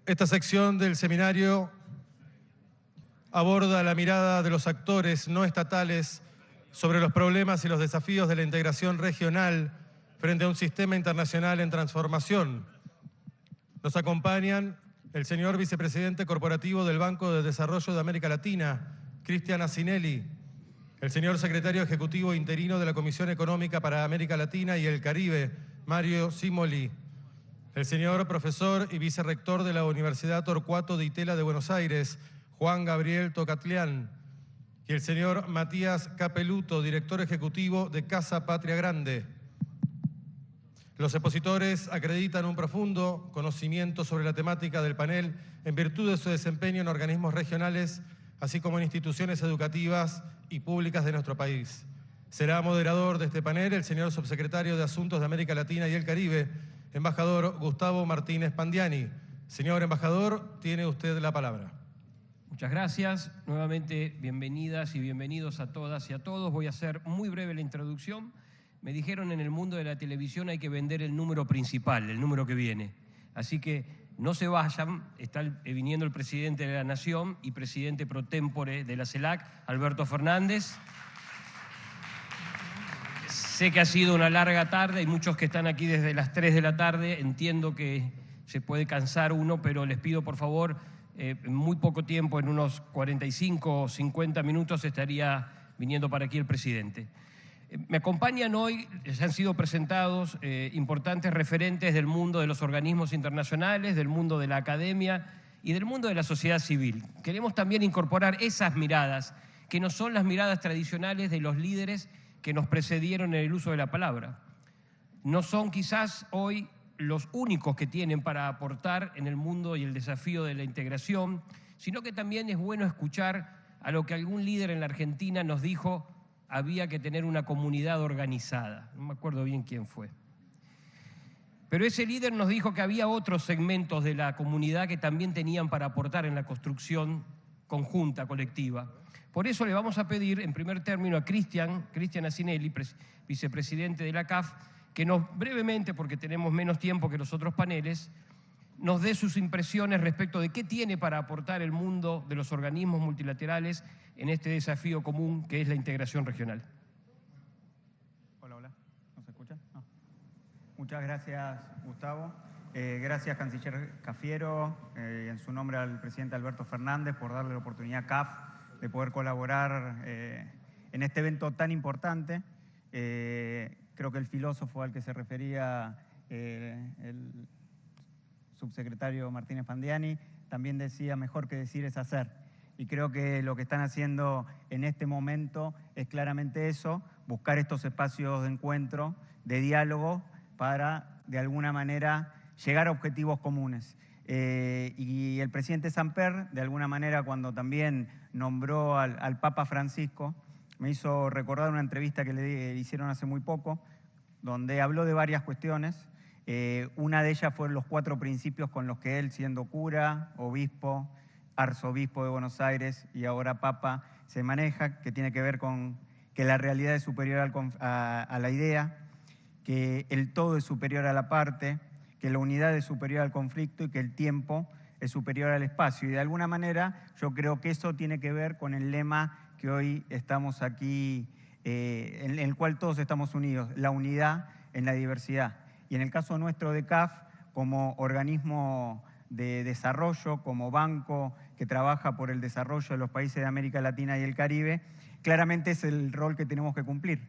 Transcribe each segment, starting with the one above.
Esta sección del seminario aborda la mirada de los actores no estatales sobre los problemas y los desafíos de la integración regional frente a un sistema internacional en transformación. Nos acompañan el señor vicepresidente corporativo del Banco de Desarrollo de América Latina, Cristian Asinelli, el señor secretario ejecutivo interino de la Comisión Económica para América Latina y el Caribe, Mario Cimoli, el señor profesor y vicerrector de la Universidad Torcuato Di Tella de Buenos Aires, Juan Gabriel Tocatlián, y el señor Matías Capeluto, director ejecutivo de Casa Patria Grande. Los expositores acreditan un profundo conocimiento sobre la temática del panel en virtud de su desempeño en organismos regionales, así como en instituciones educativas y públicas de nuestro país. Será moderador de este panel el señor subsecretario de Asuntos de América Latina y el Caribe, embajador Gustavo Martínez Pandiani. Señor embajador, tiene usted la palabra. Muchas gracias. Nuevamente, bienvenidas y bienvenidos a todas y a todos. Voy a hacer muy breve la introducción. Me dijeron en el mundo de la televisión hay que vender el número principal, el número que viene. Así que no se vayan, está viniendo el presidente de la Nación y presidente pro tempore de la CELAC, Alberto Fernández. Sé que ha sido una larga tarde, hay muchos que están aquí desde las 3 de la tarde, entiendo que se puede cansar uno, pero les pido por favor, en muy poco tiempo, en unos 45 o 50 minutos, estaría viniendo para aquí el presidente. Me acompañan hoy, ya han sido presentados importantes referentes del mundo de los organismos internacionales, del mundo de la academia y del mundo de la sociedad civil. Queremos también incorporar esas miradas, que no son las miradas tradicionales de los líderes que nos precedieron en el uso de la palabra. No son quizás hoy los únicos que tienen para aportar en el mundo y el desafío de la integración, sino que también es bueno escuchar a lo que algún líder en la Argentina nos dijo: había que tener una comunidad organizada. No me acuerdo bien quién fue. Pero ese líder nos dijo que había otros segmentos de la comunidad que también tenían para aportar en la construcción conjunta, colectiva. Por eso le vamos a pedir, en primer término, a Cristian Asinelli, vicepresidente de la CAF, que nos brevemente, porque tenemos menos tiempo que los otros paneles, nos dé sus impresiones respecto de qué tiene para aportar el mundo de los organismos multilaterales en este desafío común que es la integración regional. Hola, ¿no se escucha? No. Muchas gracias, Gustavo. Gracias, canciller Cafiero, y en su nombre al presidente Alberto Fernández por darle la oportunidad a CAF de poder colaborar en este evento tan importante. Creo que el filósofo al que se refería el subsecretario Martínez Pandiani también decía: mejor que decir es hacer. Y creo que lo que están haciendo en este momento es claramente eso, buscar estos espacios de encuentro, de diálogo, para de alguna manera llegar a objetivos comunes. Y el presidente Samper, de alguna manera, cuando también nombró al Papa Francisco, me hizo recordar una entrevista que le hicieron hace muy poco, donde habló de varias cuestiones. Una de ellas fueron los 4 principios con los que él, siendo cura, obispo, arzobispo de Buenos Aires y ahora Papa, se maneja, que tiene que ver con que la realidad es superior a la idea, que el todo es superior a la parte, que la unidad es superior al conflicto y que el tiempo es superior al espacio. Y de alguna manera yo creo que eso tiene que ver con el lema que hoy estamos aquí, en el cual todos estamos unidos, la unidad en la diversidad. Y en el caso nuestro de CAF, como organismo de desarrollo, como banco que trabaja por el desarrollo de los países de América Latina y el Caribe, claramente es el rol que tenemos que cumplir.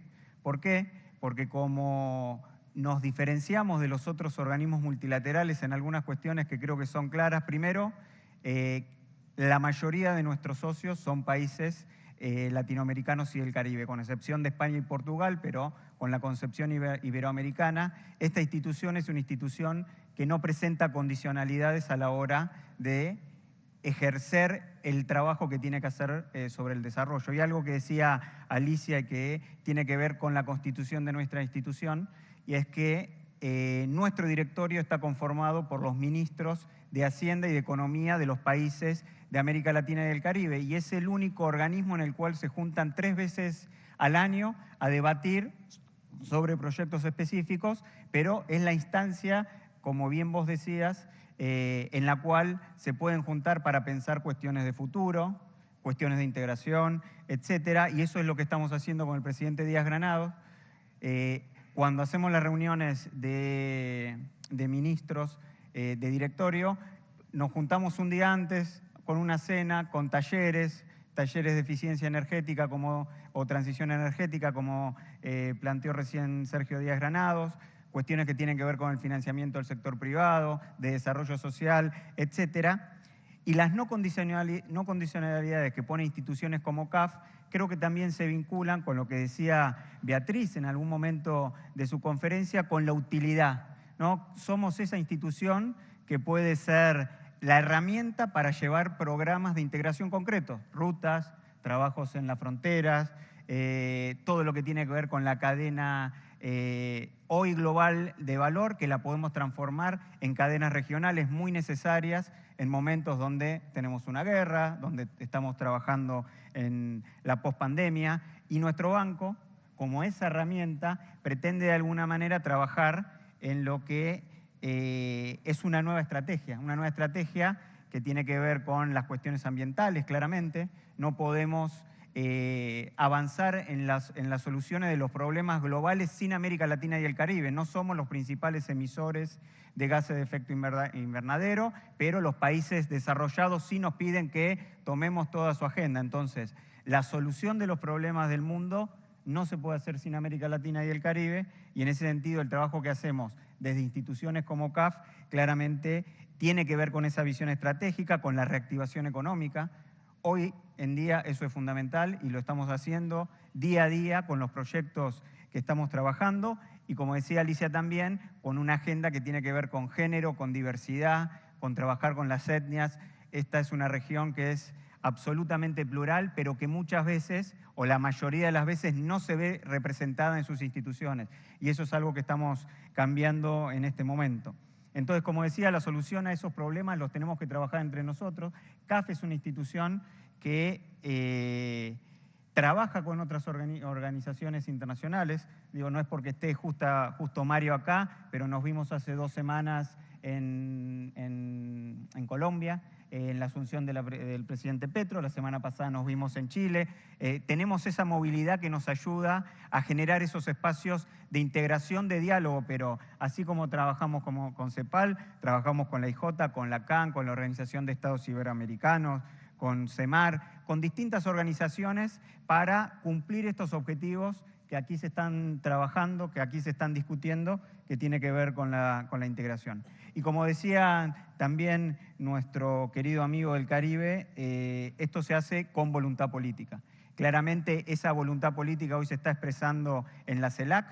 ¿Por qué? Porque como nos diferenciamos de los otros organismos multilaterales en algunas cuestiones que creo que son claras. Primero, la mayoría de nuestros socios son países latinoamericanos y del Caribe, con excepción de España y Portugal, pero con la concepción iberoamericana. Esta institución es una institución que no presenta condicionalidades a la hora de ejercer el trabajo que tiene que hacer sobre el desarrollo. Y algo que decía Alicia que tiene que ver con la constitución de nuestra institución, y es que nuestro directorio está conformado por los ministros de Hacienda y de Economía de los países de América Latina y del Caribe, y es el único organismo en el cual se juntan 3 veces al año a debatir sobre proyectos específicos, pero es la instancia como bien vos decías, en la cual se pueden juntar para pensar cuestiones de futuro, cuestiones de integración, etcétera, y eso es lo que estamos haciendo con el presidente Díaz Granados. Cuando hacemos las reuniones de ministros de directorio, nos juntamos un día antes con una cena, con talleres de eficiencia energética o transición energética, como planteó recién Sergio Díaz Granados, cuestiones que tienen que ver con el financiamiento del sector privado, de desarrollo social, etcétera. Y las no condicionalidades que pone instituciones como CAF, creo que también se vinculan con lo que decía Beatriz en algún momento de su conferencia, con la utilidad, ¿no? Somos esa institución que puede ser la herramienta para llevar programas de integración concretos, rutas, trabajos en las fronteras, todo lo que tiene que ver con la cadena hoy global de valor, que la podemos transformar en cadenas regionales muy necesarias en momentos donde tenemos una guerra, donde estamos trabajando en la pospandemia, y nuestro banco, como esa herramienta, pretende de alguna manera trabajar en lo que es una nueva estrategia que tiene que ver con las cuestiones ambientales, claramente. No podemos avanzar en las soluciones de los problemas globales sin América Latina y el Caribe. No somos los principales emisores de gases de efecto invernadero, pero los países desarrollados sí nos piden que tomemos toda su agenda. Entonces, la solución de los problemas del mundo no se puede hacer sin América Latina y el Caribe, y en ese sentido el trabajo que hacemos desde instituciones como CAF claramente tiene que ver con esa visión estratégica, con la reactivación económica. Hoy en día eso es fundamental y lo estamos haciendo día a día con los proyectos que estamos trabajando y, como decía Alicia también, con una agenda que tiene que ver con género, con diversidad, con trabajar con las etnias. Esta es una región que es absolutamente plural, pero que muchas veces, o la mayoría de las veces, no se ve representada en sus instituciones. Y eso es algo que estamos cambiando en este momento. Entonces, como decía, la solución a esos problemas los tenemos que trabajar entre nosotros. CAF es una institución que trabaja con otras organizaciones internacionales. Digo, no es porque esté justo Mario acá, pero nos vimos hace 2 semanas en Colombia, en la asunción del presidente Petro. La semana pasada nos vimos en Chile. Tenemos esa movilidad que nos ayuda a generar esos espacios de integración, de diálogo, pero así como trabajamos con CEPAL, trabajamos con la IJ, con la CAN, con la Organización de Estados Iberoamericanos, con CEMAR, con distintas organizaciones para cumplir estos objetivos que aquí se están trabajando, que aquí se están discutiendo, que tiene que ver con la integración. Y como decía también nuestro querido amigo del Caribe, esto se hace con voluntad política. Claramente esa voluntad política hoy se está expresando en la CELAC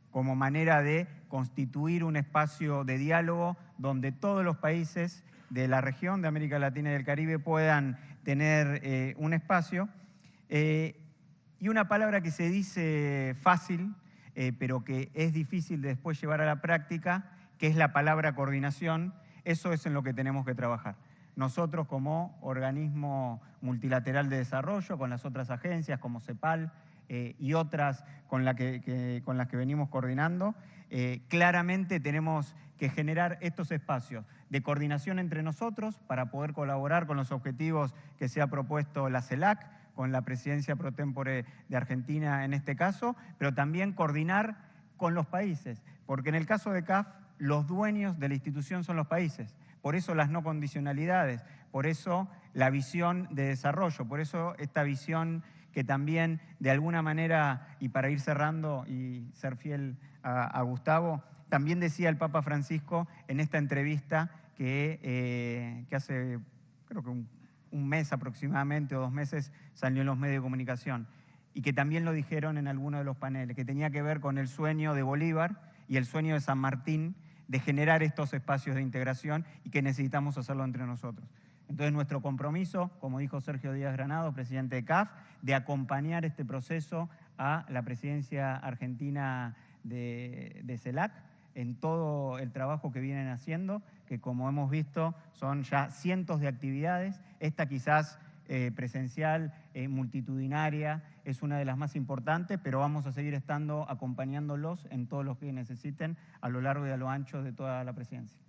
como manera de constituir un espacio de diálogo donde todos los países de la región de América Latina y del Caribe puedan tener un espacio. Y una palabra que se dice fácil, pero que es difícil de después llevar a la práctica, que es la palabra coordinación. Eso es en lo que tenemos que trabajar. Nosotros, como organismo multilateral de desarrollo, con las otras agencias como CEPAL y otras con las que venimos coordinando, claramente tenemos que generar estos espacios de coordinación entre nosotros para poder colaborar con los objetivos que se ha propuesto la CELAC, con la presidencia pro tempore de Argentina en este caso, pero también coordinar con los países, porque en el caso de CAF, los dueños de la institución son los países. Por eso las no condicionalidades, por eso la visión de desarrollo, por eso esta visión que también de alguna manera, y para ir cerrando y ser fiel a Gustavo, también decía el Papa Francisco en esta entrevista que hace, creo que un mes aproximadamente o 2 meses salió en los medios de comunicación, y que también lo dijeron en alguno de los paneles, que tenía que ver con el sueño de Bolívar y el sueño de San Martín de generar estos espacios de integración y que necesitamos hacerlo entre nosotros. Entonces, nuestro compromiso, como dijo Sergio Díaz Granados, presidente de CAF, de acompañar este proceso a la presidencia argentina de CELAC en todo el trabajo que vienen haciendo, que como hemos visto son ya cientos de actividades. Esta quizás presencial, multitudinaria, es una de las más importantes, pero vamos a seguir estando acompañándolos en todo lo que necesiten a lo largo y a lo ancho de toda la presidencia.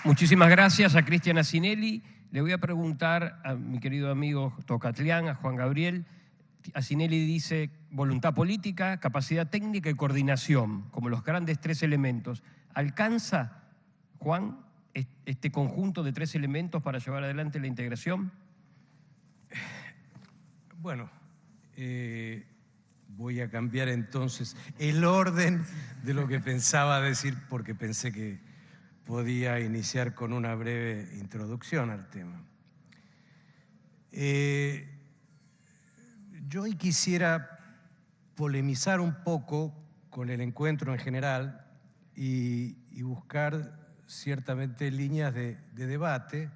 Muchísimas gracias a Cristian Asinelli. Le voy a preguntar a mi querido amigo Tocatlián, a Juan Gabriel. Asinelli dice voluntad política, capacidad técnica y coordinación, como los grandes tres elementos. ¿Alcanza, Juan, este conjunto de tres elementos para llevar adelante la integración? Bueno, voy a cambiar entonces el orden de lo que pensaba decir, porque pensé que podía iniciar con una breve introducción al tema. Yo hoy quisiera polemizar un poco con el encuentro en general y buscar ciertamente líneas de debate,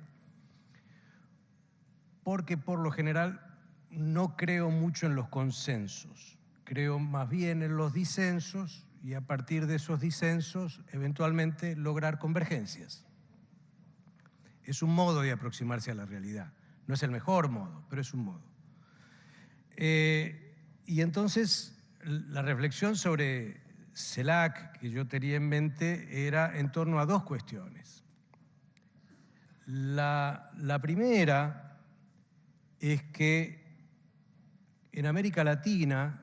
porque por lo general no creo mucho en los consensos, creo más bien en los disensos y a partir de esos disensos eventualmente lograr convergencias. Es un modo de aproximarse a la realidad, no es el mejor modo, pero es un modo. Y entonces la reflexión sobre CELAC que yo tenía en mente era en torno a dos cuestiones. La primera es que en América Latina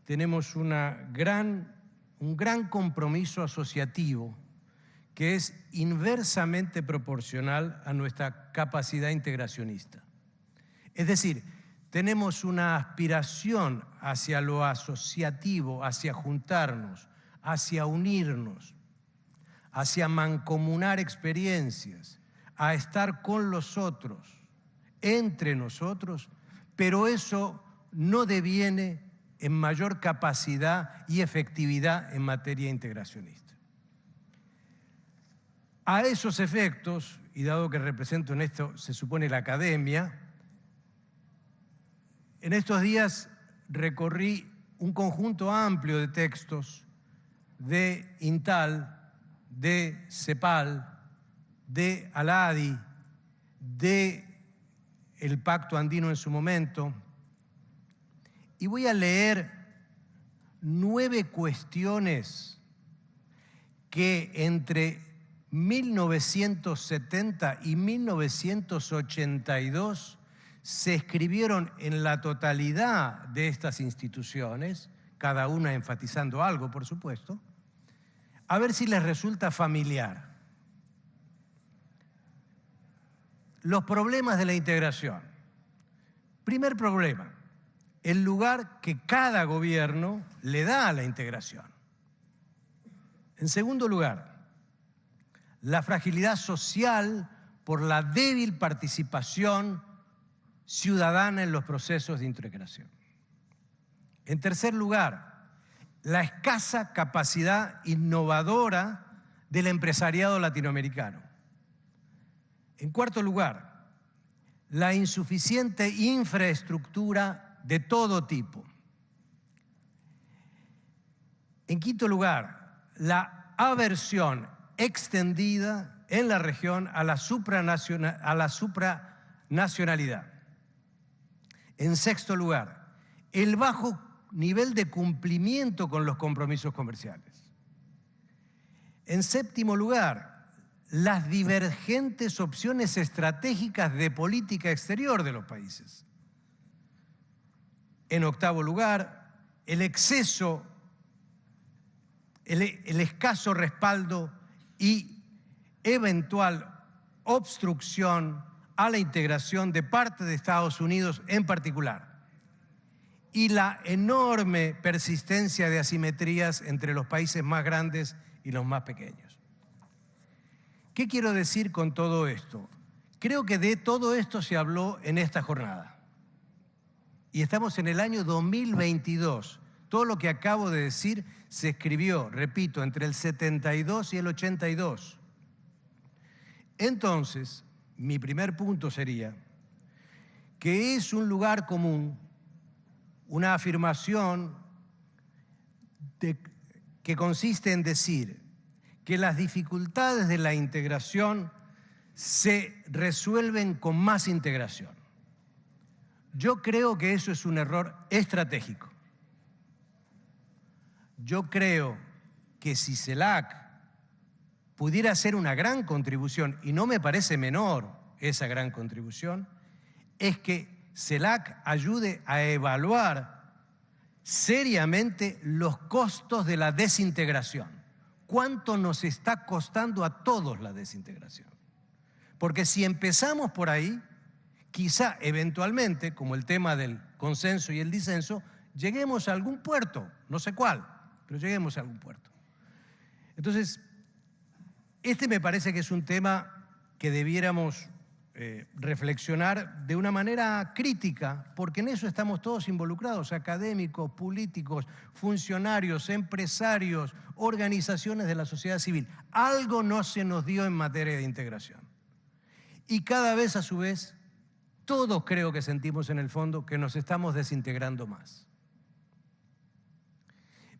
tenemos un gran compromiso asociativo que es inversamente proporcional a nuestra capacidad integracionista. Es decir, tenemos una aspiración hacia lo asociativo, hacia juntarnos, hacia unirnos, hacia mancomunar experiencias, a estar con los otros, entre nosotros, pero eso no deviene en mayor capacidad y efectividad en materia integracionista. A esos efectos, y dado que represento en esto, se supone, la academia, en estos días recorrí un conjunto amplio de textos de INTAL, de CEPAL, de ALADI, de el Pacto Andino en su momento, y voy a leer 9 cuestiones que entre 1970 y 1982 se escribieron en la totalidad de estas instituciones, cada una enfatizando algo, por supuesto, a ver si les resulta familiar. Los problemas de la integración. Primer problema, el lugar que cada gobierno le da a la integración. En segundo lugar, la fragilidad social por la débil participación ciudadana en los procesos de integración. En tercer lugar, la escasa capacidad innovadora del empresariado latinoamericano. En cuarto lugar, la insuficiente infraestructura de todo tipo. En quinto lugar, la aversión extendida en la región a la supranacionalidad. En sexto lugar, el bajo nivel de cumplimiento con los compromisos comerciales. En séptimo lugar, las divergentes opciones estratégicas de política exterior de los países. En octavo lugar, el exceso, el escaso respaldo y eventual obstrucción a la integración de parte de Estados Unidos en particular, y la enorme persistencia de asimetrías entre los países más grandes y los más pequeños. ¿Qué quiero decir con todo esto? Creo que de todo esto se habló en esta jornada. Y estamos en el año 2022. Todo lo que acabo de decir se escribió, repito, entre el 72 y el 82. Entonces, mi primer punto sería que es un lugar común, una afirmación que consiste en decir que las dificultades de la integración se resuelven con más integración. Yo creo que eso es un error estratégico. Yo creo que si CELAC pudiera hacer una gran contribución, y no me parece menor esa gran contribución, es que CELAC ayude a evaluar seriamente los costos de la desintegración. ¿Cuánto nos está costando a todos la desintegración? Porque si empezamos por ahí, quizá eventualmente, como el tema del consenso y el disenso, lleguemos a algún puerto, no sé cuál, pero lleguemos a algún puerto. Entonces, este me parece que es un tema que debiéramos reflexionar de una manera crítica, porque en eso estamos todos involucrados, académicos, políticos, funcionarios, empresarios, organizaciones de la sociedad civil. Algo no se nos dio en materia de integración. Y cada vez, a su vez, todos creo que sentimos en el fondo que nos estamos desintegrando más.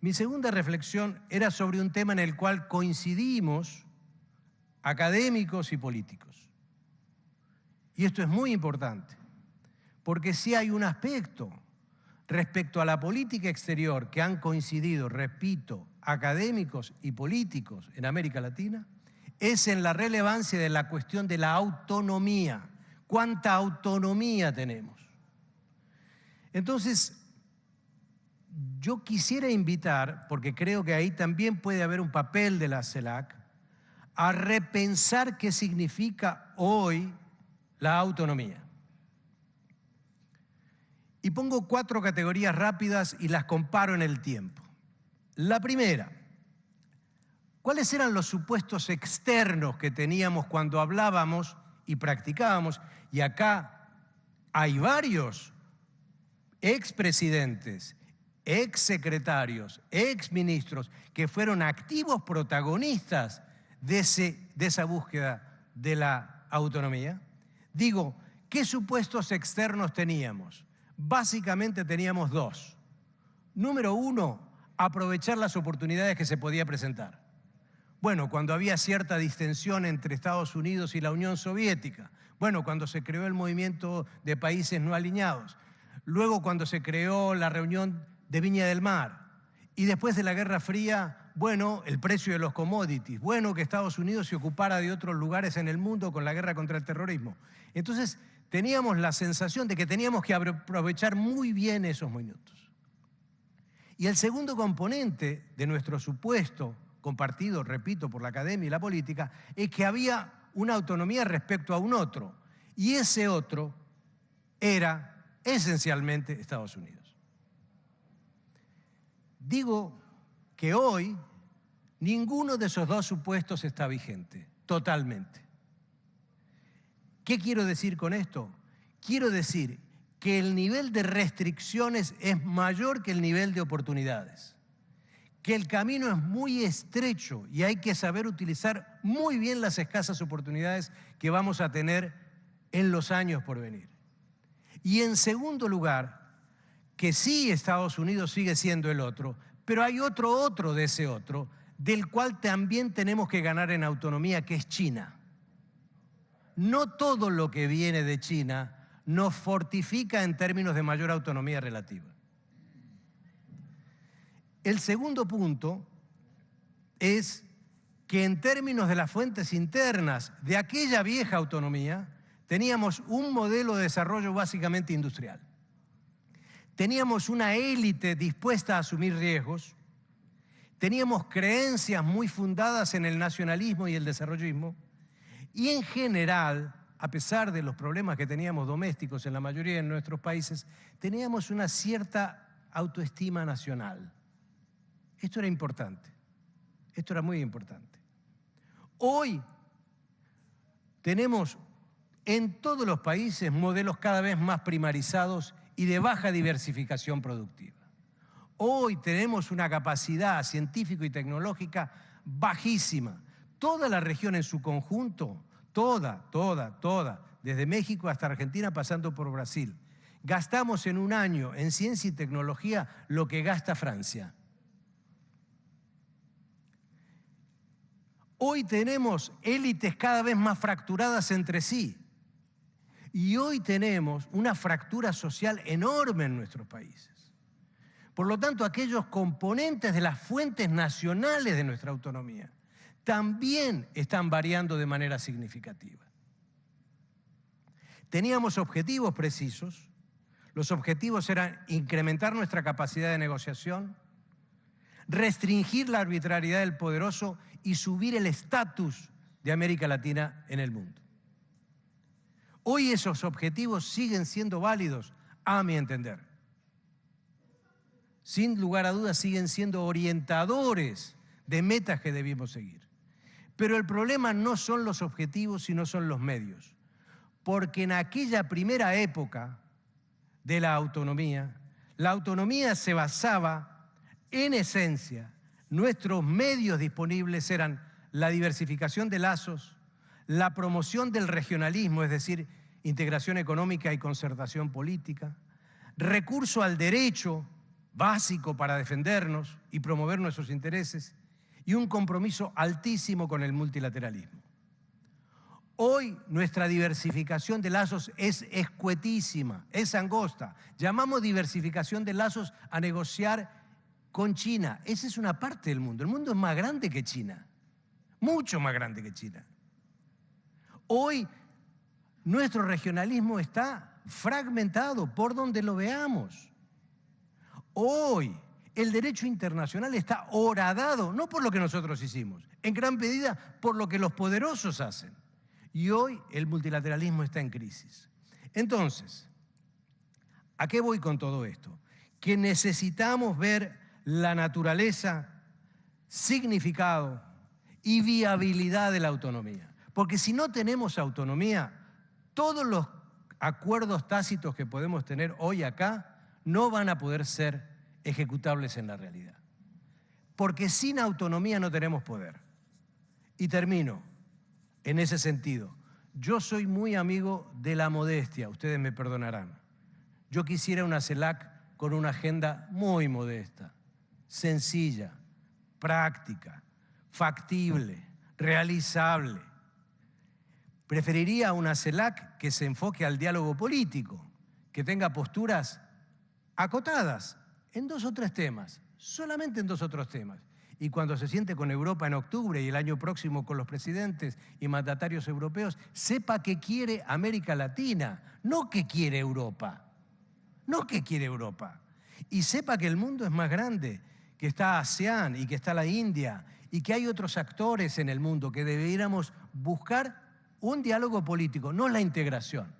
Mi segunda reflexión era sobre un tema en el cual coincidimos académicos y políticos. Y esto es muy importante, porque si hay un aspecto respecto a la política exterior que han coincidido, repito, académicos y políticos en América Latina, es en la relevancia de la cuestión de la autonomía. ¿Cuánta autonomía tenemos? Entonces, yo quisiera invitar, porque creo que ahí también puede haber un papel de la CELAC, a repensar qué significa hoy la autonomía. Y pongo 4 categorías rápidas y las comparo en el tiempo. La primera, ¿cuáles eran los supuestos externos que teníamos cuando hablábamos y practicábamos? Y acá hay varios expresidentes, exsecretarios, exministros que fueron activos protagonistas de esa búsqueda de la autonomía. Digo, ¿qué supuestos externos teníamos? Básicamente teníamos 2. Número 1, aprovechar las oportunidades que se podía presentar. Bueno, cuando había cierta distensión entre Estados Unidos y la Unión Soviética. Bueno, cuando se creó el movimiento de países no alineados. Luego, cuando se creó la reunión de Viña del Mar. Y después de la Guerra Fría, bueno, el precio de los commodities. Bueno, que Estados Unidos se ocupara de otros lugares en el mundo con la guerra contra el terrorismo. Entonces, teníamos la sensación de que teníamos que aprovechar muy bien esos minutos. Y el segundo componente de nuestro supuesto compartido, repito, por la academia y la política, es que había una autonomía respecto a un otro. Y ese otro era esencialmente Estados Unidos. Digo que hoy ninguno de esos 2 supuestos está vigente, totalmente. ¿Qué quiero decir con esto? Quiero decir que el nivel de restricciones es mayor que el nivel de oportunidades, que el camino es muy estrecho y hay que saber utilizar muy bien las escasas oportunidades que vamos a tener en los años por venir. Y en segundo lugar, que sí, Estados Unidos sigue siendo el otro, pero hay otro de ese otro, del cual también tenemos que ganar en autonomía, que es China. No todo lo que viene de China nos fortifica en términos de mayor autonomía relativa. El segundo punto es que en términos de las fuentes internas de aquella vieja autonomía, teníamos un modelo de desarrollo básicamente industrial. Teníamos una élite dispuesta a asumir riesgos, teníamos creencias muy fundadas en el nacionalismo y el desarrollismo, y en general, a pesar de los problemas que teníamos domésticos en la mayoría de nuestros países, teníamos una cierta autoestima nacional. Esto era importante, esto era muy importante. Hoy tenemos en todos los países modelos cada vez más primarizados y de baja diversificación productiva. Hoy tenemos una capacidad científica y tecnológica bajísima. Toda la región en su conjunto, toda, desde México hasta Argentina pasando por Brasil, gastamos en un año en ciencia y tecnología lo que gasta Francia. Hoy tenemos élites cada vez más fracturadas entre sí. Y hoy tenemos una fractura social enorme en nuestros países. Por lo tanto, aquellos componentes de las fuentes nacionales de nuestra autonomía también están variando de manera significativa. Teníamos objetivos precisos. Los objetivos eran incrementar nuestra capacidad de negociación, restringir la arbitrariedad del poderoso y subir el estatus de América Latina en el mundo. Hoy esos objetivos siguen siendo válidos, a mi entender. Sin lugar a dudas siguen siendo orientadores de metas que debimos seguir. Pero el problema no son los objetivos, sino son los medios. Porque en aquella primera época de la autonomía se basaba, en esencia, nuestros medios disponibles eran la diversificación de lazos, la promoción del regionalismo, es decir, integración económica y concertación política, recurso al derecho básico para defendernos y promover nuestros intereses, y un compromiso altísimo con el multilateralismo. Hoy nuestra diversificación de lazos es escuetísima, es angosta. Llamamos diversificación de lazos a negociar con China. Esa es una parte del mundo. El mundo es más grande que China, mucho más grande que China. Hoy nuestro regionalismo está fragmentado por donde lo veamos. Hoy el derecho internacional está horadado, no por lo que nosotros hicimos, en gran medida por lo que los poderosos hacen. Y hoy el multilateralismo está en crisis. Entonces, ¿a qué voy con todo esto? Que necesitamos ver la naturaleza, significado y viabilidad de la autonomía. Porque si no tenemos autonomía, todos los acuerdos tácitos que podemos tener hoy acá no van a poder ser ejecutables en la realidad. Porque sin autonomía no tenemos poder. Y termino en ese sentido. Yo soy muy amigo de la modestia, ustedes me perdonarán. Yo quisiera una CELAC con una agenda muy modesta, sencilla, práctica, factible, realizable. Preferiría una CELAC que se enfoque al diálogo político, que tenga posturas acotadas en 2 o 3 temas, solamente en 2 o 3 temas. Y cuando se siente con Europa en octubre y el año próximo con los presidentes y mandatarios europeos, sepa que quiere América Latina, no que quiere Europa. No que quiere Europa. Y sepa que el mundo es más grande, que está ASEAN y que está la India y que hay otros actores en el mundo que deberíamos buscar un diálogo político, no la integración.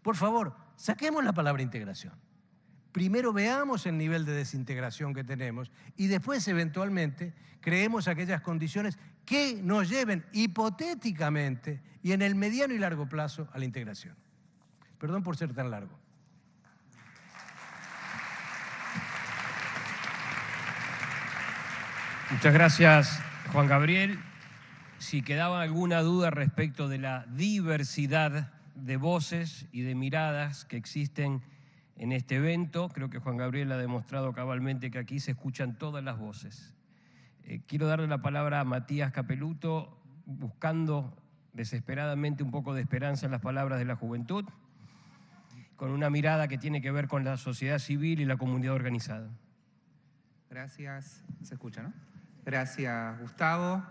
Por favor, saquemos la palabra integración. Primero veamos el nivel de desintegración que tenemos y después, eventualmente, creemos aquellas condiciones que nos lleven hipotéticamente y en el mediano y largo plazo a la integración. Perdón por ser tan largo. Muchas gracias, Juan Gabriel. Si quedaba alguna duda respecto de la diversidad de voces y de miradas que existen en este evento, creo que Juan Gabriel ha demostrado cabalmente que aquí se escuchan todas las voces. Quiero darle la palabra a Matías Capeluto, buscando desesperadamente un poco de esperanza en las palabras de la juventud, con una mirada que tiene que ver con la sociedad civil y la comunidad organizada. Gracias. ¿Se escucha, no? Gracias, Gustavo.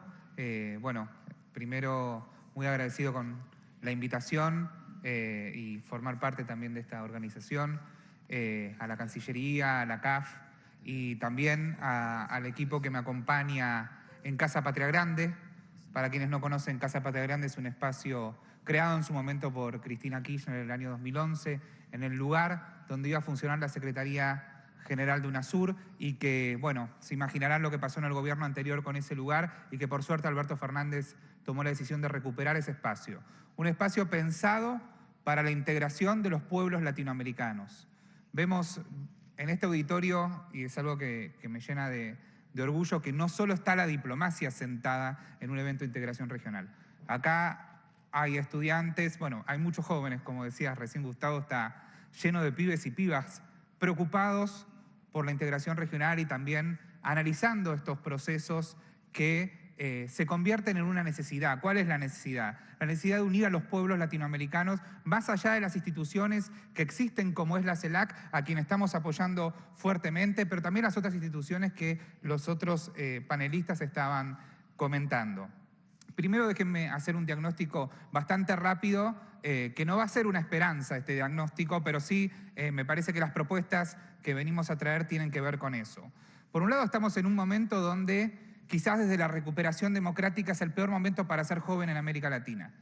Bueno, primero muy agradecido con la invitación y formar parte también de esta organización, a la Cancillería, a la CAF y también al equipo que me acompaña en Casa Patria Grande. Para quienes no conocen, Casa Patria Grande es un espacio creado en su momento por Cristina Kirchner en el año 2011, en el lugar donde iba a funcionar la Secretaría General de UNASUR y que, bueno, se imaginarán lo que pasó en el gobierno anterior con ese lugar y que por suerte Alberto Fernández tomó la decisión de recuperar ese espacio. Un espacio pensado para la integración de los pueblos latinoamericanos. Vemos en este auditorio, y es algo que me llena de orgullo, que no solo está la diplomacia sentada en un evento de integración regional. Acá hay estudiantes, bueno, hay muchos jóvenes, como decías recién Gustavo, está lleno de pibes y pibas preocupados por la integración regional y también analizando estos procesos que se convierten en una necesidad. ¿Cuál es la necesidad? La necesidad de unir a los pueblos latinoamericanos más allá de las instituciones que existen, como es la CELAC, a quien estamos apoyando fuertemente, pero también las otras instituciones que los otros panelistas estaban comentando. Primero déjenme hacer un diagnóstico bastante rápido, que no va a ser una esperanza este diagnóstico, pero sí me parece que las propuestas que venimos a traer tienen que ver con eso. Por un lado, estamos en un momento donde quizás desde la recuperación democrática es el peor momento para ser joven en América Latina.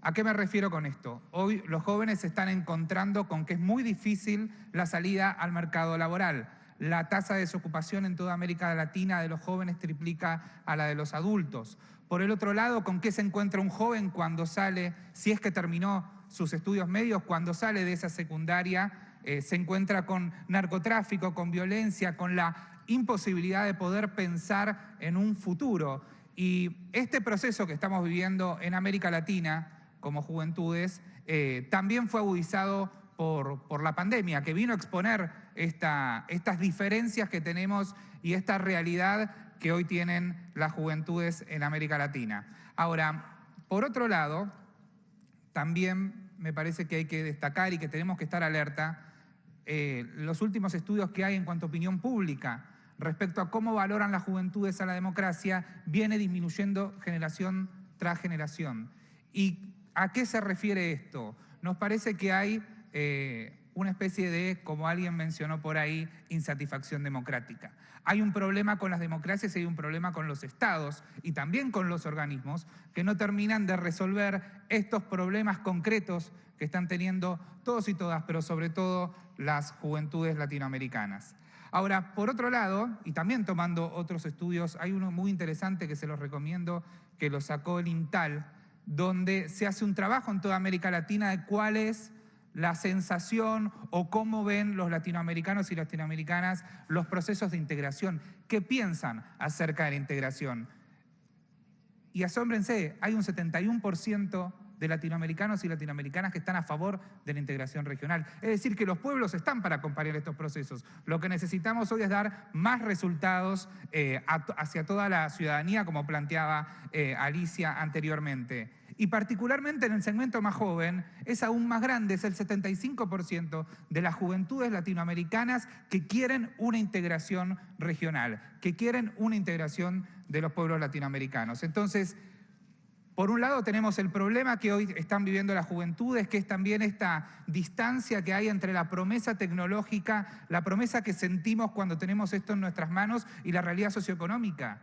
¿A qué me refiero con esto? Hoy los jóvenes se están encontrando con que es muy difícil la salida al mercado laboral. La tasa de desocupación en toda América Latina de los jóvenes triplica a la de los adultos. Por el otro lado, ¿con qué se encuentra un joven cuando sale, si es que terminó sus estudios medios, cuando sale de esa secundaria? Se encuentra con narcotráfico, con violencia, con la imposibilidad de poder pensar en un futuro. Y este proceso que estamos viviendo en América Latina como juventudes también fue agudizado por la pandemia, que vino a exponer estas diferencias que tenemos y esta realidad que hoy tienen las juventudes en América Latina. Ahora, por otro lado, también me parece que hay que destacar y que tenemos que estar alerta los últimos estudios que hay en cuanto a opinión pública respecto a cómo valoran las juventudes a la democracia, viene disminuyendo generación tras generación. ¿Y a qué se refiere esto? Nos parece que hay una especie de, como alguien mencionó por ahí, insatisfacción democrática. Hay un problema con las democracias y hay un problema con los estados y también con los organismos que no terminan de resolver estos problemas concretos que están teniendo todos y todas, pero sobre todo las juventudes latinoamericanas. Ahora, por otro lado, y también tomando otros estudios, hay uno muy interesante que se los recomiendo, que lo sacó el INTAL, donde se hace un trabajo en toda América Latina de cuál es la sensación o cómo ven los latinoamericanos y latinoamericanas los procesos de integración. ¿Qué piensan acerca de la integración? Y asómbrense, hay un 71% de latinoamericanos y latinoamericanas que están a favor de la integración regional. Es decir, que los pueblos están para acompañar estos procesos. Lo que necesitamos hoy es dar más resultados hacia toda la ciudadanía, como planteaba Alicia anteriormente. Y particularmente en el segmento más joven es aún más grande, es el 75% de las juventudes latinoamericanas que quieren una integración regional, que quieren una integración de los pueblos latinoamericanos. Entonces, por un lado tenemos el problema que hoy están viviendo las juventudes, que es también esta distancia que hay entre la promesa tecnológica, la promesa que sentimos cuando tenemos esto en nuestras manos y la realidad socioeconómica.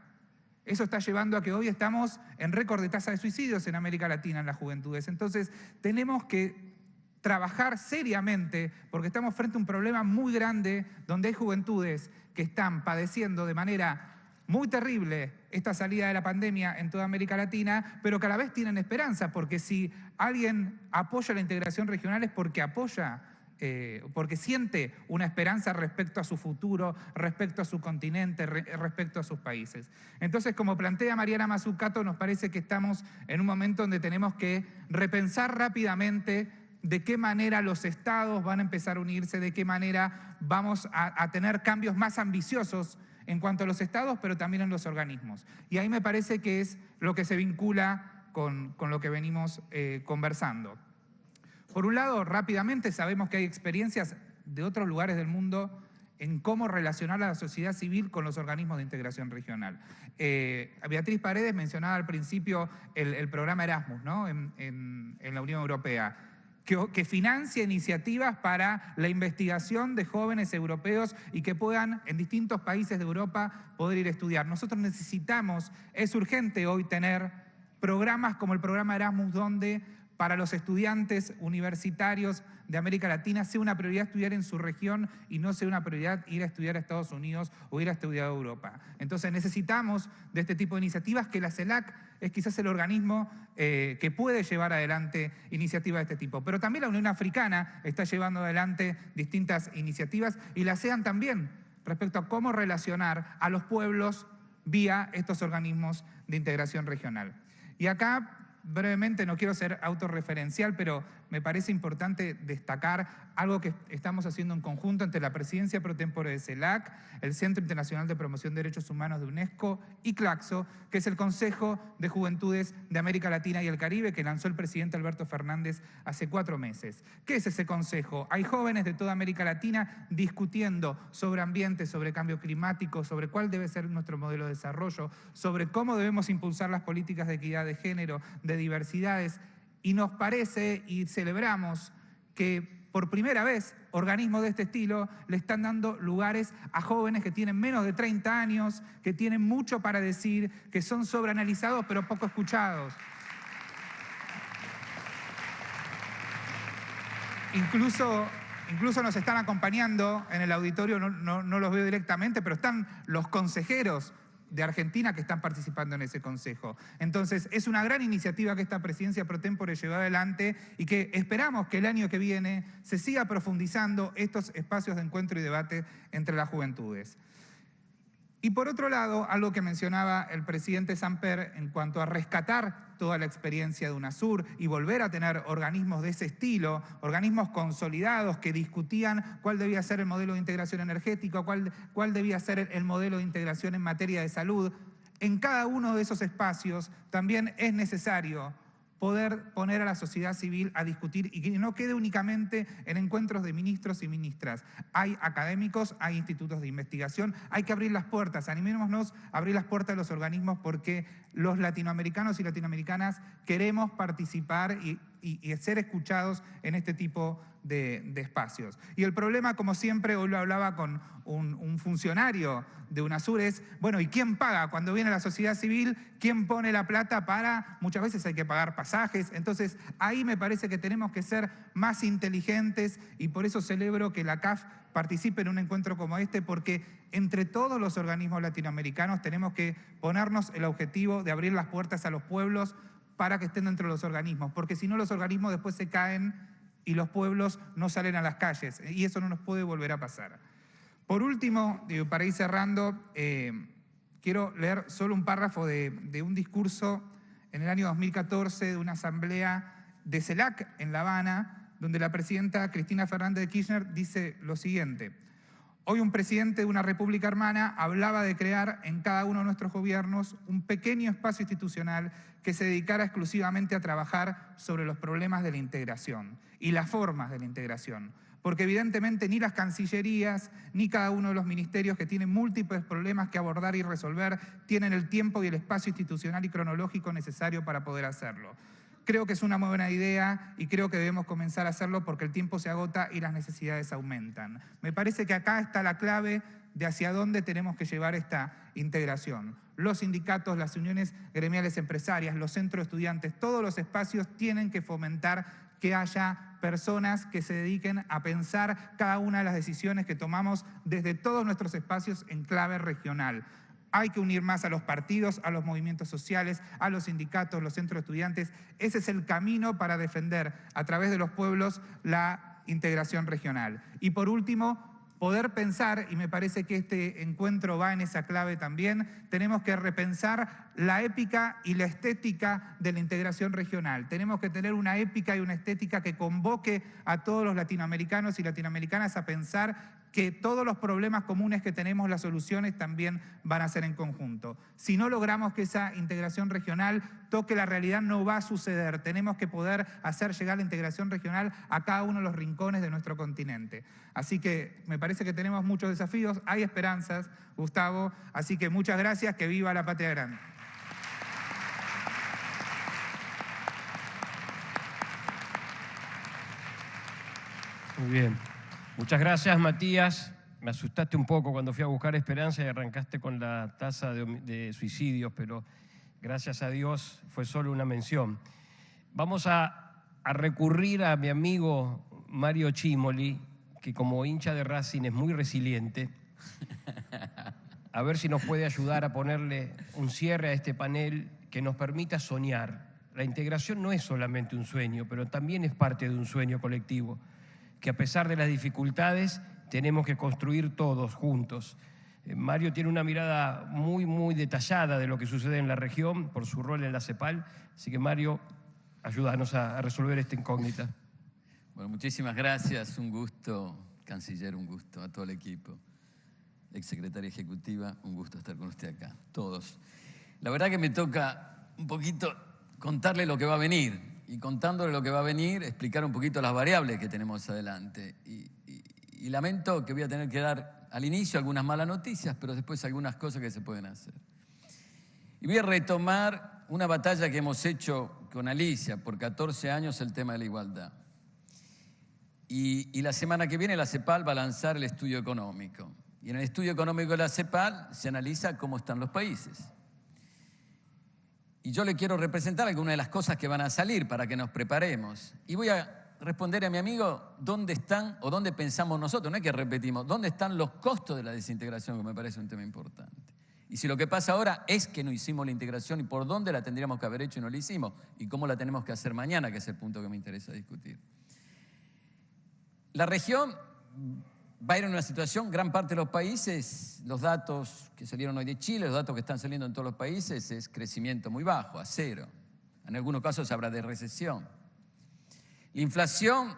Eso está llevando a que hoy estamos en récord de tasa de suicidios en América Latina en las juventudes. Entonces tenemos que trabajar seriamente porque estamos frente a un problema muy grande donde hay juventudes que están padeciendo de manera muy terrible esta salida de la pandemia en toda América Latina, pero que a la vez tienen esperanza, porque si alguien apoya la integración regional es porque porque siente una esperanza respecto a su futuro, respecto a su continente, respecto a sus países. Entonces, como plantea Mariana Mazzucato, nos parece que estamos en un momento donde tenemos que repensar rápidamente de qué manera los estados van a empezar a unirse, de qué manera vamos a tener cambios más ambiciosos en cuanto a los estados, pero también en los organismos. Y ahí me parece que es lo que se vincula con lo que venimos conversando. Por un lado, rápidamente sabemos que hay experiencias de otros lugares del mundo en cómo relacionar a la sociedad civil con los organismos de integración regional. Beatriz Paredes mencionaba al principio el programa Erasmus, ¿no? en la Unión Europea, que financia iniciativas para la investigación de jóvenes europeos y que puedan en distintos países de Europa poder ir a estudiar. Nosotros necesitamos, es urgente hoy tener programas como el programa Erasmus, donde para los estudiantes universitarios de América Latina sea una prioridad estudiar en su región y no sea una prioridad ir a estudiar a Estados Unidos o ir a estudiar a Europa. Entonces necesitamos de este tipo de iniciativas, que la CELAC es quizás el organismo que puede llevar adelante iniciativas de este tipo. Pero también la Unión Africana está llevando adelante distintas iniciativas y la ASEAN también, respecto a cómo relacionar a los pueblos vía estos organismos de integración regional. Y acá brevemente, no quiero ser autorreferencial, pero me parece importante destacar algo que estamos haciendo en conjunto entre la Presidencia Pro Tempore de CELAC, el Centro Internacional de Promoción de Derechos Humanos de UNESCO y CLACSO, que es el Consejo de Juventudes de América Latina y el Caribe que lanzó el presidente Alberto Fernández hace 4 meses. ¿Qué es ese consejo? Hay jóvenes de toda América Latina discutiendo sobre ambiente, sobre cambio climático, sobre cuál debe ser nuestro modelo de desarrollo, sobre cómo debemos impulsar las políticas de equidad de género, de diversidades, y nos parece y celebramos que por primera vez organismos de este estilo le están dando lugares a jóvenes que tienen menos de 30 años, que tienen mucho para decir, que son sobreanalizados pero poco escuchados. Incluso nos están acompañando en el auditorio, no los veo directamente, pero están los consejeros de Argentina que están participando en ese consejo. Entonces, es una gran iniciativa que esta presidencia pro tempore llevó adelante y que esperamos que el año que viene se siga profundizando estos espacios de encuentro y debate entre las juventudes. Y por otro lado, algo que mencionaba el presidente Samper en cuanto a rescatar toda la experiencia de UNASUR y volver a tener organismos de ese estilo, organismos consolidados que discutían cuál debía ser el modelo de integración energética, cuál debía ser el modelo de integración en materia de salud. En cada uno de esos espacios también es necesario poder poner a la sociedad civil a discutir y que no quede únicamente en encuentros de ministros y ministras. Hay académicos, hay institutos de investigación, hay que abrir las puertas, animémonos a abrir las puertas de los organismos porque los latinoamericanos y latinoamericanas queremos participar y ser escuchados en este tipo de espacios. Y el problema, como siempre, hoy lo hablaba con un funcionario de UNASUR, es, bueno, ¿y quién paga? Cuando viene la sociedad civil, ¿quién pone la plata para? Muchas veces hay que pagar pasajes. Entonces, ahí me parece que tenemos que ser más inteligentes y por eso celebro que la CAF participe en un encuentro como este, porque entre todos los organismos latinoamericanos tenemos que ponernos el objetivo de abrir las puertas a los pueblos para que estén dentro de los organismos, porque si no los organismos después se caen y los pueblos no salen a las calles, y eso no nos puede volver a pasar. Por último, para ir cerrando, quiero leer solo un párrafo de un discurso en el año 2014 de una asamblea de CELAC en La Habana, donde la presidenta Cristina Fernández de Kirchner dice lo siguiente: hoy un presidente de una república hermana hablaba de crear en cada uno de nuestros gobiernos un pequeño espacio institucional que se dedicara exclusivamente a trabajar sobre los problemas de la integración y las formas de la integración. Porque evidentemente ni las cancillerías, ni cada uno de los ministerios que tienen múltiples problemas que abordar y resolver, tienen el tiempo y el espacio institucional y cronológico necesario para poder hacerlo. Creo que es una muy buena idea y creo que debemos comenzar a hacerlo porque el tiempo se agota y las necesidades aumentan. Me parece que acá está la clave de hacia dónde tenemos que llevar esta integración. Los sindicatos, las uniones gremiales empresarias, los centros de estudiantes, todos los espacios tienen que fomentar que haya personas que se dediquen a pensar cada una de las decisiones que tomamos desde todos nuestros espacios en clave regional. Hay que unir más a los partidos, a los movimientos sociales, a los sindicatos, los centros de estudiantes. Ese es el camino para defender a través de los pueblos la integración regional. Y por último, poder pensar, y me parece que este encuentro va en esa clave también, tenemos que repensar la épica y la estética de la integración regional. Tenemos que tener una épica y una estética que convoque a todos los latinoamericanos y latinoamericanas a pensar que todos los problemas comunes que tenemos, las soluciones también van a ser en conjunto. Si no logramos que esa integración regional toque la realidad, no va a suceder. Tenemos que poder hacer llegar la integración regional a cada uno de los rincones de nuestro continente. Así que me parece que tenemos muchos desafíos, hay esperanzas, Gustavo, así que muchas gracias, que viva la patria grande. Muy bien. Muchas gracias, Matías. Me asustaste un poco cuando fui a buscar esperanza y arrancaste con la tasa de suicidios, pero gracias a Dios fue solo una mención. Vamos a recurrir a mi amigo Mario Cimoli, que como hincha de Racing es muy resiliente, a ver si nos puede ayudar a ponerle un cierre a este panel que nos permita soñar. La integración no es solamente un sueño, pero también es parte de un sueño colectivo, que a pesar de las dificultades tenemos que construir todos juntos. Mario tiene una mirada muy detallada de lo que sucede en la región por su rol en la CEPAL, así que Mario, ayúdanos a resolver esta incógnita. Bueno, muchísimas gracias. Un gusto, canciller, un gusto a todo el equipo. Exsecretaria ejecutiva, un gusto estar con usted acá, todos. La verdad que me toca un poquito contarle lo que va a venir. Y contándole lo que va a venir, explicar un poquito las variables que tenemos adelante. Y lamento que voy a tener que dar al inicio algunas malas noticias, pero después algunas cosas que se pueden hacer. Y voy a retomar una batalla que hemos hecho con Alicia por 14 años, el tema de la igualdad. Y la semana que viene la CEPAL va a lanzar el estudio económico. Y en el estudio económico de la CEPAL se analiza cómo están los países. Y yo le quiero representar algunas de las cosas que van a salir para que nos preparemos. Y voy a responder a mi amigo dónde están o dónde pensamos nosotros, no es que repetimos, dónde están los costos de la desintegración, que me parece un tema importante. Y si lo que pasa ahora es que no hicimos la integración y por dónde la tendríamos que haber hecho y no la hicimos, y cómo la tenemos que hacer mañana, que es el punto que me interesa discutir. La región va a ir en una situación, gran parte de los países, los datos que salieron hoy de Chile, los datos que están saliendo en todos los países, es crecimiento muy bajo, a cero. En algunos casos se habla de recesión. La inflación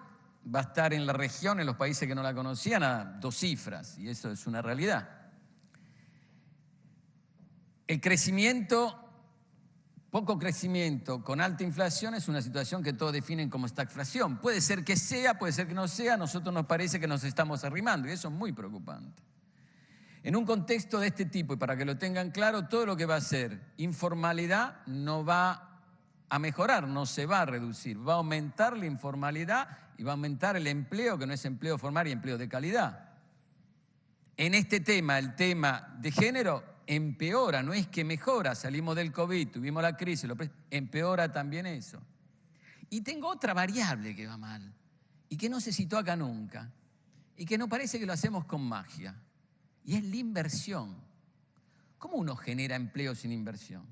va a estar en la región, en los países que no la conocían, a 2 cifras, y eso es una realidad. El crecimiento, poco crecimiento con alta inflación es una situación que todos definen como estagflación. Puede ser que sea, puede ser que no sea, a nosotros nos parece que nos estamos arrimando y eso es muy preocupante. En un contexto de este tipo, y para que lo tengan claro, todo lo que va a ser informalidad no va a mejorar, no se va a reducir, va a aumentar la informalidad y va a aumentar el empleo, que no es empleo formal y empleo de calidad. En este tema, el tema de género, empeora, no es que mejora. Salimos del COVID, tuvimos la crisis, empeora también eso. Y tengo otra variable que va mal y que no se citó acá nunca y que no parece que lo hacemos con magia, y es la inversión. ¿Cómo uno genera empleo sin inversión?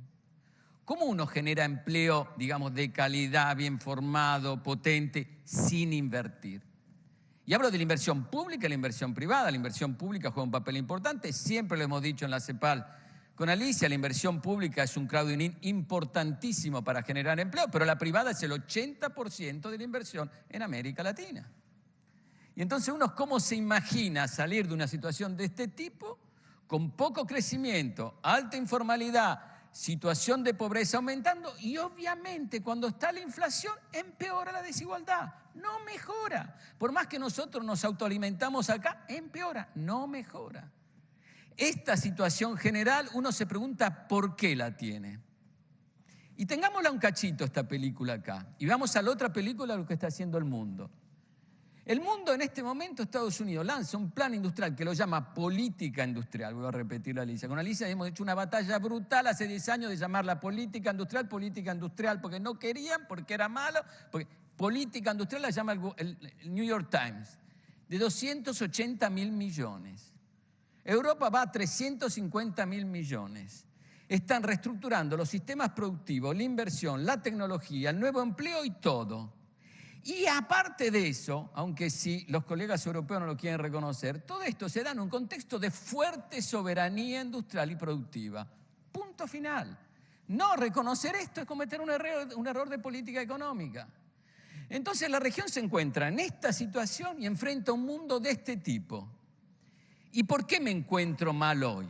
¿Cómo uno genera empleo, digamos, de calidad, bien formado, potente, sin invertir? Y hablo de la inversión pública y la inversión privada. La inversión pública juega un papel importante, siempre lo hemos dicho en la CEPAL con Alicia, la inversión pública es un crowding importantísimo para generar empleo, pero la privada es el 80% de la inversión en América Latina. Y entonces uno, ¿cómo se imagina salir de una situación de este tipo con poco crecimiento, alta informalidad, situación de pobreza aumentando y obviamente cuando está la inflación empeora la desigualdad, no mejora. Por más que nosotros nos autoalimentamos acá, empeora, no mejora. Esta situación general uno se pregunta por qué la tiene. Y tengámosla un cachito esta película acá y vamos a la otra película, lo que está haciendo el mundo. El mundo en este momento, Estados Unidos, lanza un plan industrial que lo llama política industrial. Voy a repetirlo a Alicia. Con Alicia hemos hecho una batalla brutal hace 10 años de llamarla política industrial, porque no querían, porque era malo. Porque política industrial la llama el New York Times, de 280.000 millones. Europa va a 350.000 millones. Están reestructurando los sistemas productivos, la inversión, la tecnología, el nuevo empleo y todo. Y aparte de eso, aunque sí los colegas europeos no lo quieren reconocer, todo esto se da en un contexto de fuerte soberanía industrial y productiva. Punto final. No reconocer esto es cometer un error de política económica. Entonces la región se encuentra en esta situación y enfrenta un mundo de este tipo. ¿Y por qué me encuentro mal hoy?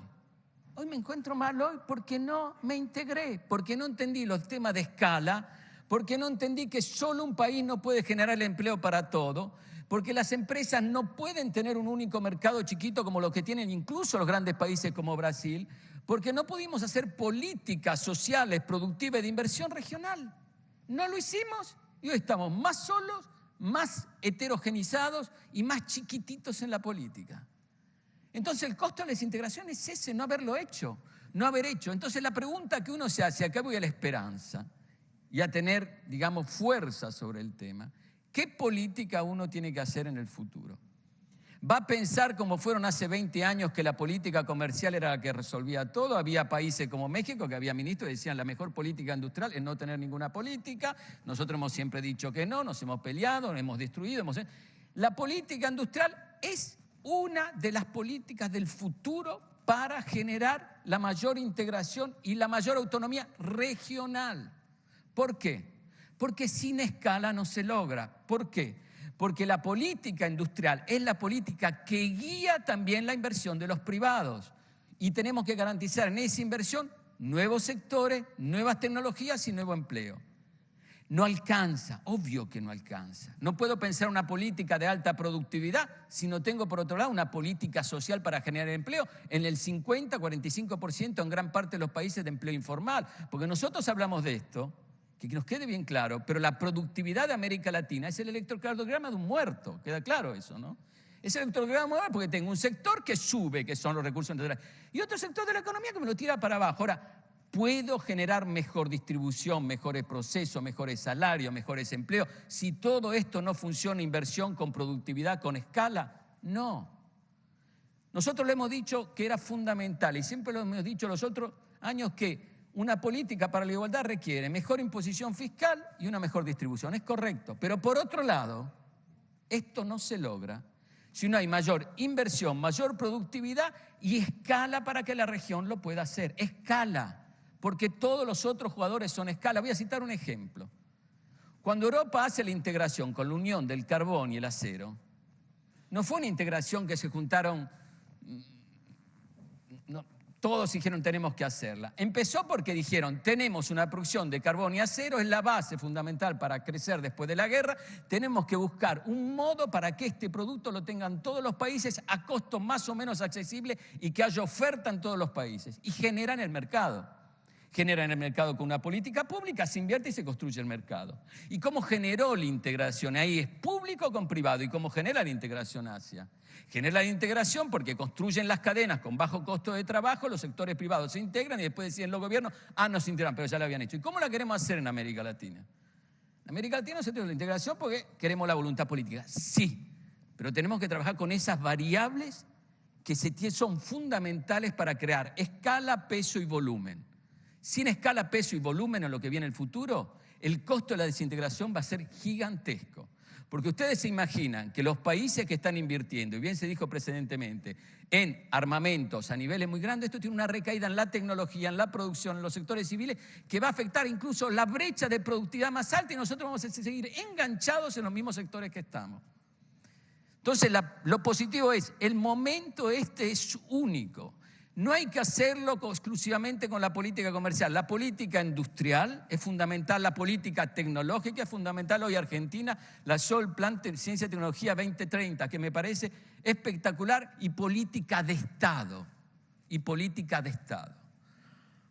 Hoy me encuentro mal hoy porque no me integré, porque no entendí los temas de escala, porque no entendí que solo un país no puede generar el empleo para todo, porque las empresas no pueden tener un único mercado chiquito como los que tienen incluso los grandes países como Brasil, porque no pudimos hacer políticas sociales, productivas de inversión regional. No lo hicimos y hoy estamos más solos, más heterogenizados y más chiquititos en la política. Entonces el costo de la desintegración es ese, no haberlo hecho, no haber hecho. Entonces la pregunta que uno se hace, acá voy a la esperanza, y a tener, digamos, fuerza sobre el tema. ¿Qué política uno tiene que hacer en el futuro? ¿Va a pensar como fueron hace 20 años que la política comercial era la que resolvía todo? Había países como México que había ministros que decían la mejor política industrial es no tener ninguna política. Nosotros hemos siempre dicho que no, nos hemos peleado, nos hemos destruido. La política industrial es una de las políticas del futuro para generar la mayor integración y la mayor autonomía regional. ¿Por qué? Porque sin escala no se logra. ¿Por qué? Porque la política industrial es la política que guía también la inversión de los privados. Y tenemos que garantizar en esa inversión nuevos sectores, nuevas tecnologías y nuevo empleo. No alcanza, obvio que no alcanza. No puedo pensar una política de alta productividad si no tengo, por otro lado, una política social para generar empleo en el 50-45% en gran parte de los países de empleo informal. Porque nosotros hablamos de esto, que nos quede bien claro, pero la productividad de América Latina es el electrocardiograma de un muerto. Queda claro eso, ¿no? Es el electrocardiograma de un muerto porque tengo un sector que sube, que son los recursos naturales, y otro sector de la economía que me lo tira para abajo. Ahora, ¿puedo generar mejor distribución, mejores procesos, mejores salarios, mejores empleos? Si todo esto no funciona, inversión con productividad, con escala, no. Nosotros le hemos dicho que era fundamental, y siempre lo hemos dicho los otros años, que una política para la igualdad requiere mejor imposición fiscal y una mejor distribución. Es correcto. Pero por otro lado, esto no se logra si no hay mayor inversión, mayor productividad y escala para que la región lo pueda hacer. Escala. Porque todos los otros jugadores son escala. Voy a citar un ejemplo. Cuando Europa hace la integración con la unión del carbón y el acero, no fue una integración que se juntaron, no, todos dijeron tenemos que hacerla. Empezó porque dijeron tenemos una producción de carbón y acero, es la base fundamental para crecer después de la guerra, tenemos que buscar un modo para que este producto lo tengan todos los países a costo más o menos accesible y que haya oferta en todos los países. Y generan el mercado. Generan el mercado con una política pública, se invierte y se construye el mercado. ¿Y cómo generó la integración? Ahí es público con privado. ¿Y cómo genera la integración Asia? Genera la integración porque construyen las cadenas con bajo costo de trabajo, los sectores privados se integran y después deciden los gobiernos, no se integran, pero ya lo habían hecho. ¿Y cómo la queremos hacer en América Latina? En América Latina se tiene la integración porque queremos la voluntad política. Sí, pero tenemos que trabajar con esas variables que son fundamentales para crear escala, peso y volumen. Sin escala, peso y volumen en lo que viene el futuro, el costo de la desintegración va a ser gigantesco. Porque ustedes se imaginan que los países que están invirtiendo, y bien se dijo precedentemente, en armamentos a niveles muy grandes, esto tiene una recaída en la tecnología, en la producción, en los sectores civiles, que va a afectar incluso la brecha de productividad más alta y nosotros vamos a seguir enganchados en los mismos sectores que estamos. Entonces, lo positivo es, el momento este es único. No hay que hacerlo exclusivamente con la política comercial. La política industrial es fundamental, la política tecnológica es fundamental. Hoy Argentina lanzó el Plan de Ciencia y Tecnología 2030, que me parece espectacular, y política de Estado.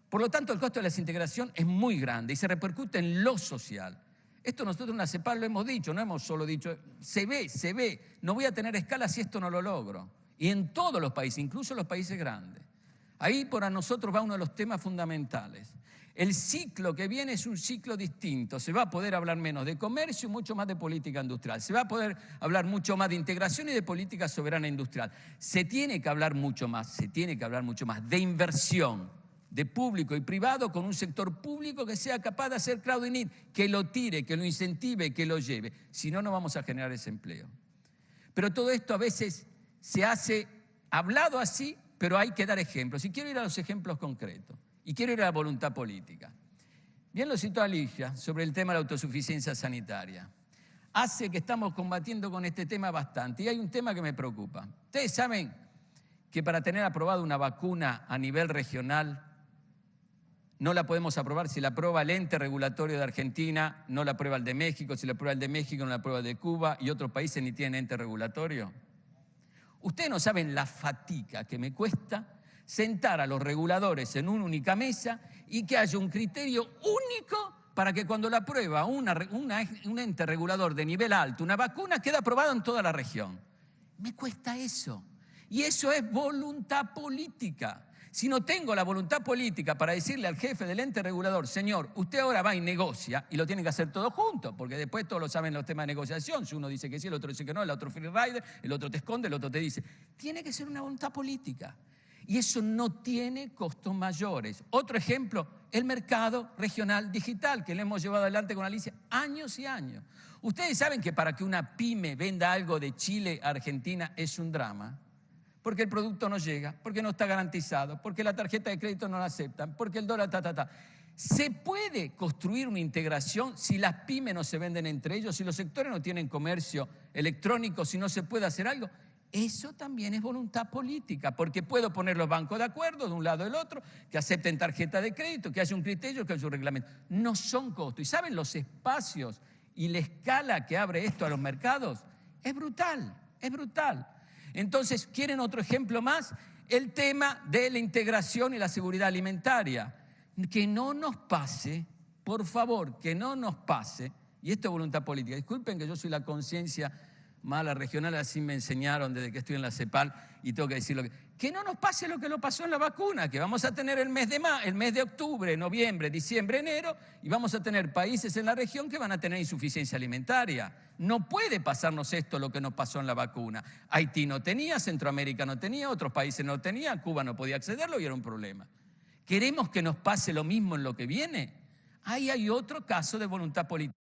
Por lo tanto, el costo de la desintegración es muy grande y se repercute en lo social. Esto nosotros en la CEPAL lo hemos dicho, no hemos solo dicho, se ve, no voy a tener escala si esto no lo logro. Y en todos los países, incluso los países grandes. Ahí para nosotros va uno de los temas fundamentales. El ciclo que viene es un ciclo distinto. Se va a poder hablar menos de comercio y mucho más de política industrial. Se va a poder hablar mucho más de integración y de política soberana industrial. Se tiene que hablar mucho más de inversión, de público y privado, con un sector público que sea capaz de hacer crowding, que lo tire, que lo incentive, que lo lleve. Si no, no vamos a generar ese empleo. Pero todo esto a veces se hace hablado así, pero hay que dar ejemplos. Y quiero ir a los ejemplos concretos. Y quiero ir a la voluntad política. Bien lo citó Alicia sobre el tema de la autosuficiencia sanitaria. Hace que estamos combatiendo con este tema bastante. Y hay un tema que me preocupa. Ustedes saben que para tener aprobada una vacuna a nivel regional, no la podemos aprobar si la aprueba el ente regulatorio de Argentina, no la aprueba el de México, si la aprueba el de México, no la aprueba el de Cuba, y otros países ni tienen ente regulatorio. Ustedes no saben la fatiga que me cuesta sentar a los reguladores en una única mesa y que haya un criterio único para que cuando la aprueba un ente regulador de nivel alto, una vacuna, quede aprobada en toda la región. Me cuesta eso. Y eso es voluntad política. Si no tengo la voluntad política para decirle al jefe del ente regulador, señor, usted ahora va y negocia, y lo tienen que hacer todos juntos, porque después todos lo saben los temas de negociación, si uno dice que sí, el otro dice que no, el otro free rider, el otro te esconde, el otro te dice. Tiene que ser una voluntad política. Y eso no tiene costos mayores. Otro ejemplo, el mercado regional digital, que le hemos llevado adelante con Alicia años y años. Ustedes saben que para que una pyme venda algo de Chile a Argentina es un drama. Porque el producto no llega, porque no está garantizado, porque la tarjeta de crédito no la aceptan, porque el dólar, ¿Se puede construir una integración si las pymes no se venden entre ellos, si los sectores no tienen comercio electrónico, si no se puede hacer algo? Eso también es voluntad política, porque puedo poner los bancos de acuerdo de un lado del otro, que acepten tarjeta de crédito, que haya un criterio, que haya un reglamento. No son costos. ¿Y saben los espacios y la escala que abre esto a los mercados? Es brutal, es brutal. Entonces, ¿quieren otro ejemplo más? El tema de la integración y la seguridad alimentaria. Que no nos pase, por favor, que no nos pase, y esto es voluntad política. Disculpen que yo soy la conciencia mala regional, así me enseñaron desde que estoy en la CEPAL y tengo que decirlo. Que no nos pase lo que lo pasó en la vacuna, que vamos a tener el mes de octubre, noviembre, diciembre, enero, y vamos a tener países en la región que van a tener insuficiencia alimentaria. No puede pasarnos esto lo que nos pasó en la vacuna. Haití no tenía, Centroamérica no tenía, otros países no tenían, Cuba no podía accederlo y era un problema. ¿Queremos que nos pase lo mismo en lo que viene? Ahí hay otro caso de voluntad política.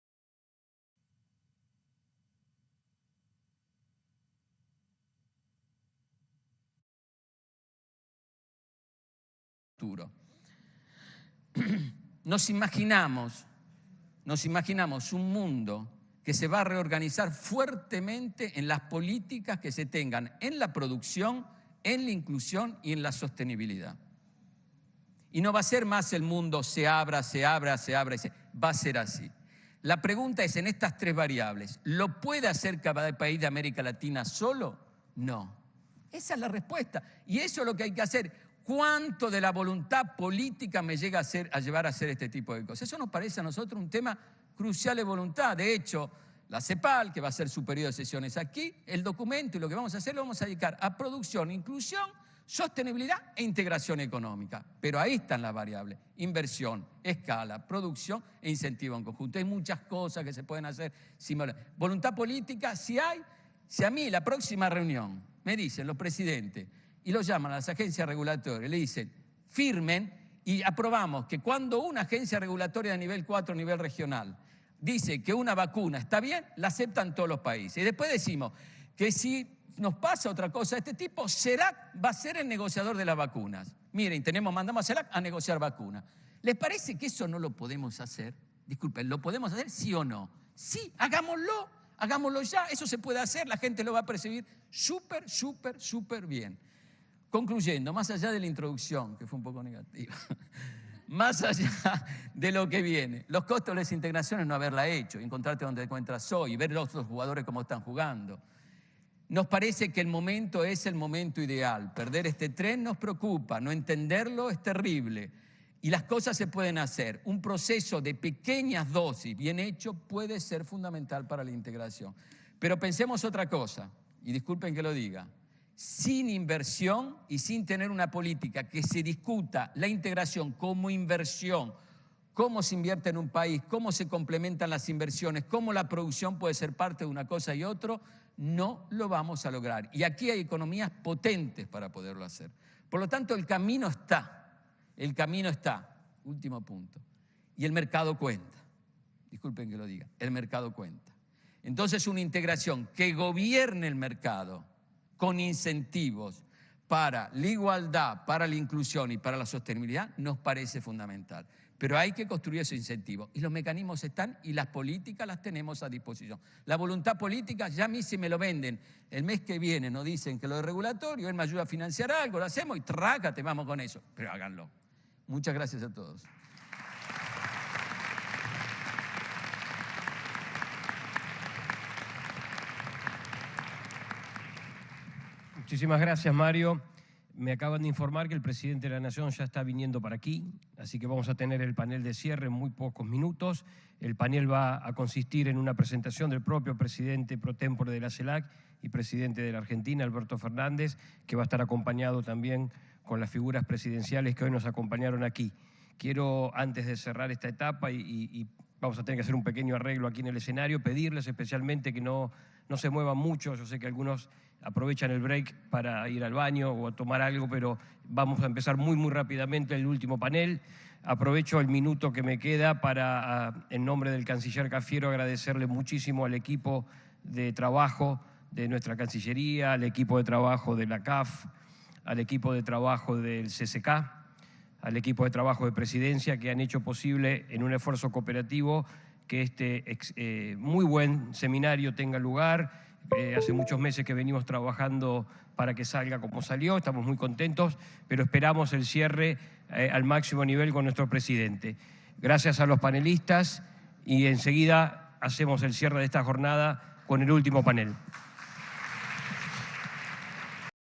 Nos imaginamos un mundo que se va a reorganizar fuertemente en las políticas que se tengan en la producción, en la inclusión y en la sostenibilidad. Y no va a ser más el mundo se abra, va a ser así. La pregunta es, en estas tres variables, ¿lo puede hacer cada país de América Latina solo? No. Esa es la respuesta. Y eso es lo que hay que hacer. ¿Cuánto de la voluntad política me llega a llevar a hacer este tipo de cosas? Eso nos parece a nosotros un tema crucial de voluntad. De hecho, la CEPAL, que va a hacer su periodo de sesiones aquí, el documento y lo que vamos a hacer lo vamos a dedicar a producción, inclusión, sostenibilidad e integración económica. Pero ahí están las variables: inversión, escala, producción e incentivo en conjunto. Hay muchas cosas que se pueden hacer. Voluntad política, si a mí la próxima reunión me dicen los presidentes y lo llaman a las agencias regulatorias, le dicen, firmen y aprobamos que cuando una agencia regulatoria de nivel 4, nivel regional, dice que una vacuna está bien, la aceptan todos los países. Y después decimos que si nos pasa otra cosa de este tipo, CELAC va a ser el negociador de las vacunas. Miren, mandamos a CELAC a negociar vacunas. ¿Les parece que eso no lo podemos hacer? Disculpen, ¿lo podemos hacer sí o no? Sí, hagámoslo ya, eso se puede hacer, la gente lo va a percibir súper bien. Concluyendo, más allá de la introducción, que fue un poco negativa, más allá de lo que viene, los costos de las integraciones no haberla hecho, encontrarte donde te encuentras hoy, ver los otros jugadores cómo están jugando. Nos parece que el momento es el momento ideal. Perder este tren nos preocupa, no entenderlo es terrible. Y las cosas se pueden hacer. Un proceso de pequeñas dosis bien hecho puede ser fundamental para la integración. Pero pensemos otra cosa, y disculpen que lo diga. Sin inversión y sin tener una política que se discuta la integración como inversión, cómo se invierte en un país, cómo se complementan las inversiones, cómo la producción puede ser parte de una cosa y otro, no lo vamos a lograr. Y aquí hay economías potentes para poderlo hacer. Por lo tanto, el camino está. Último punto. Y el mercado cuenta. Disculpen que lo diga, el mercado cuenta. Entonces, una integración que gobierne el mercado con incentivos para la igualdad, para la inclusión y para la sostenibilidad, nos parece fundamental. Pero hay que construir esos incentivos. Y los mecanismos están y las políticas las tenemos a disposición. La voluntad política, ya a mí si me lo venden el mes que viene, nos dicen que lo de regulatorio, él me ayuda a financiar algo, lo hacemos y trácate, vamos con eso. Pero háganlo. Muchas gracias a todos. Muchísimas gracias, Mario. Me acaban de informar que el presidente de la Nación ya está viniendo para aquí, así que vamos a tener el panel de cierre en muy pocos minutos. El panel va a consistir en una presentación del propio presidente pro tempore de la CELAC y presidente de la Argentina, Alberto Fernández, que va a estar acompañado también con las figuras presidenciales que hoy nos acompañaron aquí. Quiero, antes de cerrar esta etapa, y vamos a tener que hacer un pequeño arreglo aquí en el escenario, pedirles especialmente que no se muevan mucho. Yo sé que algunos aprovechan el break para ir al baño o a tomar algo, pero vamos a empezar muy rápidamente el último panel. Aprovecho el minuto que me queda para, en nombre del canciller Cafiero, agradecerle muchísimo al equipo de trabajo de nuestra Cancillería, al equipo de trabajo de la CAF, al equipo de trabajo del CCK, al equipo de trabajo de Presidencia que han hecho posible en un esfuerzo cooperativo que este muy buen seminario tenga lugar. Hace muchos meses que venimos trabajando para que salga como salió, estamos muy contentos, pero esperamos el cierre al máximo nivel con nuestro presidente. Gracias a los panelistas y enseguida hacemos el cierre de esta jornada con el último panel.